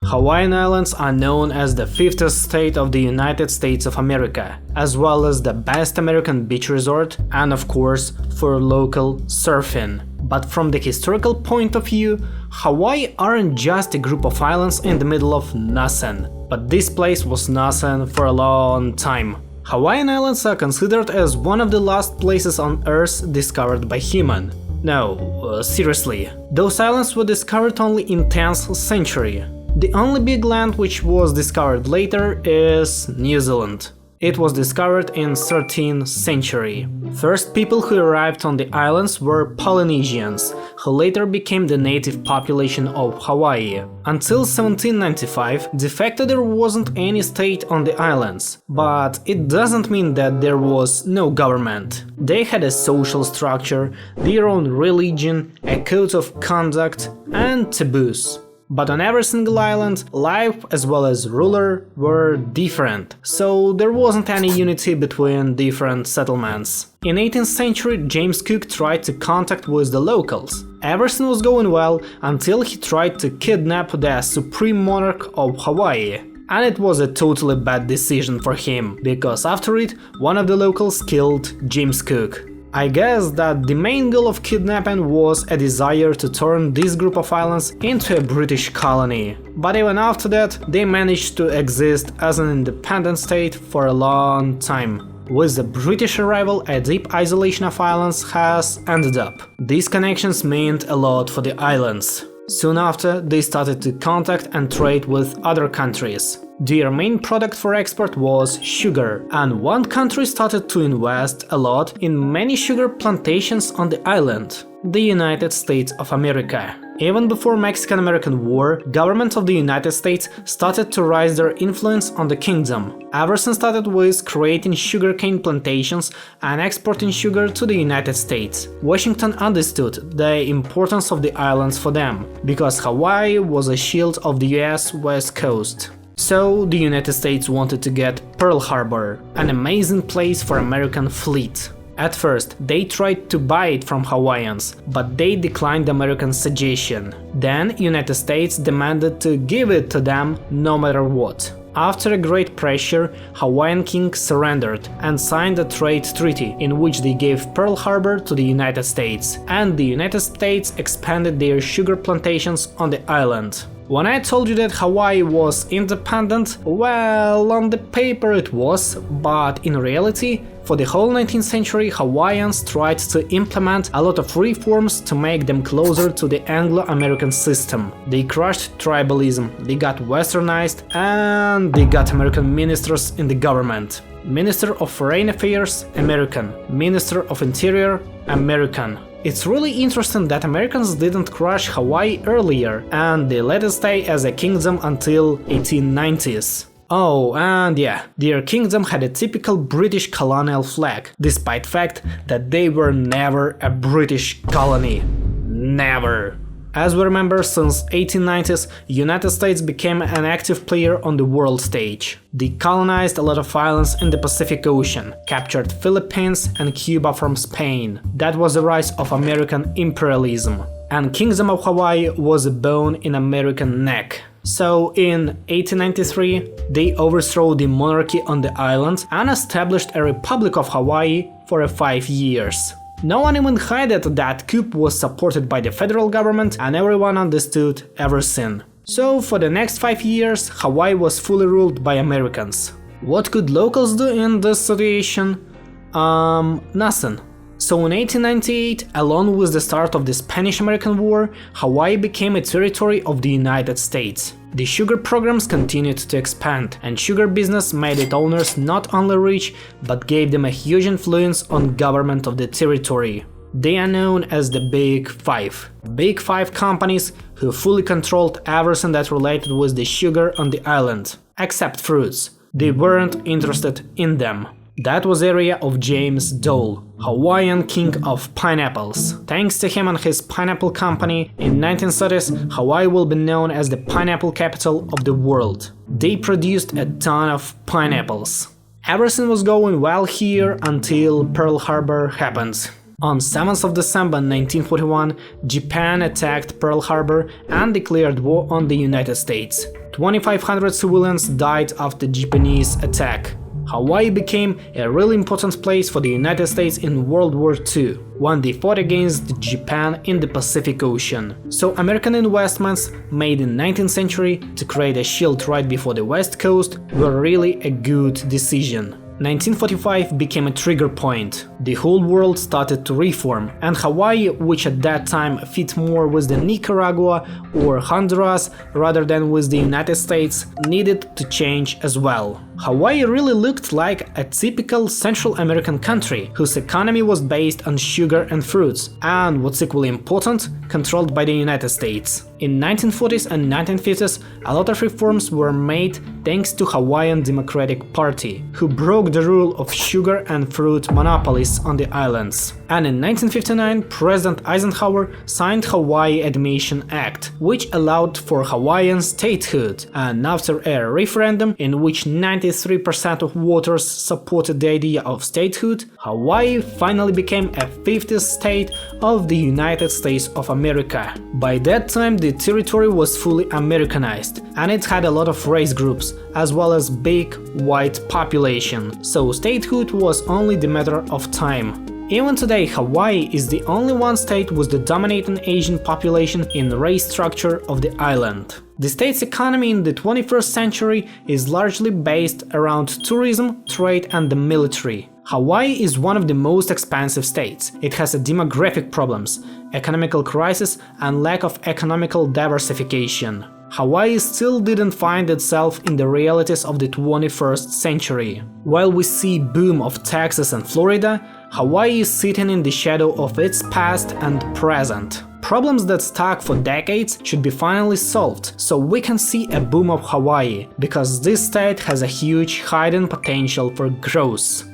Hawaiian Islands are known as the 50th state of the United States of America, as well as the best American beach resort and of course for local surfing. But from the historical point of view, Hawaii aren't just a group of islands in the middle of nothing, but this place was nothing for a long time. Hawaiian Islands are considered as one of the last places on Earth discovered by human. No, seriously. Those islands were discovered only in 10th century. The only big land which was discovered later is New Zealand. It was discovered in 13th century. First people who arrived on the islands were Polynesians, who later became the native population of Hawaii. Until 1795, de facto there wasn't any state on the islands, but it doesn't mean that there was no government. They had a social structure, their own religion, a code of conduct, and taboos. But on every single island, life as well as ruler were different, so there wasn't any unity between different settlements. In 18th century, James Cook tried to contact with the locals. Everything was going well until he tried to kidnap the supreme monarch of Hawaii. And it was a totally bad decision for him, because after it, one of the locals killed James Cook. I guess that the main goal of kidnapping was a desire to turn this group of islands into a British colony. But even after that, they managed to exist as an independent state for a long time. With the British arrival, a deep isolation of islands has ended up. These connections meant a lot for the islands. Soon after, they started to contact and trade with other countries. Their main product for export was sugar, and one country started to invest a lot in many sugar plantations on the island – the United States of America. Even before Mexican-American War, government of the United States started to rise their influence on the kingdom. Everything started with creating sugarcane plantations and exporting sugar to the United States. Washington understood the importance of the islands for them, because Hawaii was a shield of the US West Coast. So the United States wanted to get Pearl Harbor, an amazing place for American fleet. At first, they tried to buy it from Hawaiians, but they declined American suggestion. Then United States demanded to give it to them no matter what. After a great pressure, Hawaiian king surrendered and signed a trade treaty in which they gave Pearl Harbor to the United States, and the United States expanded their sugar plantations on the island. When I told you that Hawaii was independent, well, on the paper it was, but in reality, for the whole 19th century, Hawaiians tried to implement a lot of reforms to make them closer to the Anglo-American system. They crushed tribalism, they got westernized, and they got American ministers in the government. Minister of Foreign Affairs, American. Minister of Interior, American. It's really interesting that Americans didn't crush Hawaii earlier, and they let it stay as a kingdom until 1890s. Oh, and yeah, their kingdom had a typical British colonial flag, despite fact that they were never a British colony. Never. As we remember, since 1890s, United States became an active player on the world stage. They colonized a lot of islands in the Pacific Ocean, captured Philippines and Cuba from Spain. That was the rise of American imperialism. And Kingdom of Hawaii was a bone in American neck. So in 1893, they overthrew the monarchy on the island and established a Republic of Hawaii for 5 years. No one even hid that coup was supported by the federal government, and everyone understood everything. So for the next 5 years, Hawaii was fully ruled by Americans. What could locals do in this situation? Nothing. So in 1898, along with the start of the Spanish-American War, Hawaii became a territory of the United States. The sugar programs continued to expand, and sugar business made its owners not only rich, but gave them a huge influence on government of the territory. They are known as the Big Five. Big Five companies who fully controlled everything that related with the sugar on the island, except fruits. They weren't interested in them. That was area of James Dole, Hawaiian king of pineapples. Thanks to him and his pineapple company, in 1930s, Hawaii will be known as the pineapple capital of the world. They produced a ton of pineapples. Everything was going well here until Pearl Harbor happened. On 7th of December 1941, Japan attacked Pearl Harbor and declared war on the United States. 2,500 civilians died after Japanese attack. Hawaii became a really important place for the United States in World War II, when they fought against Japan in the Pacific Ocean. So American investments made in 19th century to create a shield right before the West Coast were really a good decision. 1945 became a trigger point. The whole world started to reform, and Hawaii, which at that time fit more with the Nicaragua or Honduras rather than with the United States, needed to change as well. Hawaii really looked like a typical Central American country, whose economy was based on sugar and fruits, and what's equally important, controlled by the United States. In 1940s and 1950s, a lot of reforms were made thanks to Hawaiian Democratic Party, who broke the rule of sugar and fruit monopolies on the islands. And in 1959, President Eisenhower signed Hawaii Admission Act, which allowed for Hawaiian statehood, and after a referendum in which 93% of voters supported the idea of statehood, Hawaii finally became a 50th state of the United States of America. By that time, the territory was fully Americanized, and it had a lot of race groups, as well as big white population, so statehood was only the matter of time. Even today, Hawaii is the only one state with the dominating Asian population in the race structure of the island. The state's economy in the 21st century is largely based around tourism, trade and the military. Hawaii is one of the most expansive states. It has demographic problems, economical crisis and lack of economical diversification. Hawaii still didn't find itself in the realities of the 21st century. While we see boom of Texas and Florida, Hawaii is sitting in the shadow of its past and present. Problems that stuck for decades should be finally solved, so we can see a boom of Hawaii, because this state has a huge hidden potential for growth.